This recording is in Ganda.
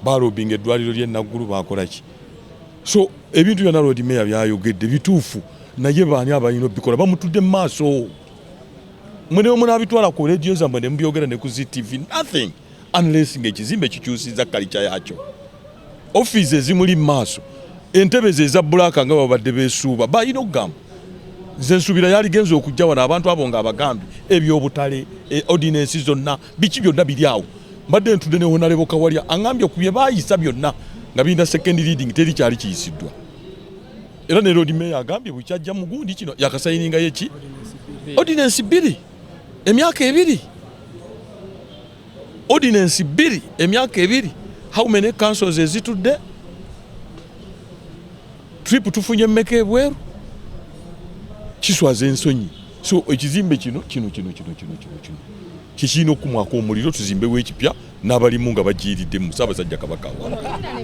balobinga eddwaliro ly'e Naggulu bakola ki. So ebintu byonna Lord Mayor byayogedde bituufu naye baani abalina obikola bamutudde mu maaso. Mwene munaabitwala ku radio zammwe ne mubyogera ne ku ZTV, nothing unless ng'ekizimbe kikyusizza kalicha yakyo. Office ezimuli mu maaso, entebe ze eza bbulaaka nga babadde beesuuba balina okugamba. Nze nsuubira yaligenza okujja wano abantu abo nga abagambi ebyobutale ordinance zonna biki byonna biri awo. Mbadde ntudde ne Honorable Kawalya aŋŋambye ku bye baayisa byonna nga birina second reading teri kyali kiyisiddwa. Era ne Lord Mayor agambye bwe kyajja mu gundi kino yakasayininga yeki ordinance 2 emyaka 2. Ordinance 2 emyaka 2. How many councils ezitudde? Trip tufunye mmeka ebweru? Kiswaza ensonyi. So ekizimbe kino kikina okumwako omuliro tuzimbewo ekipya n'abalimu nga bajiiridde mu Ssaabasajja Kabaka.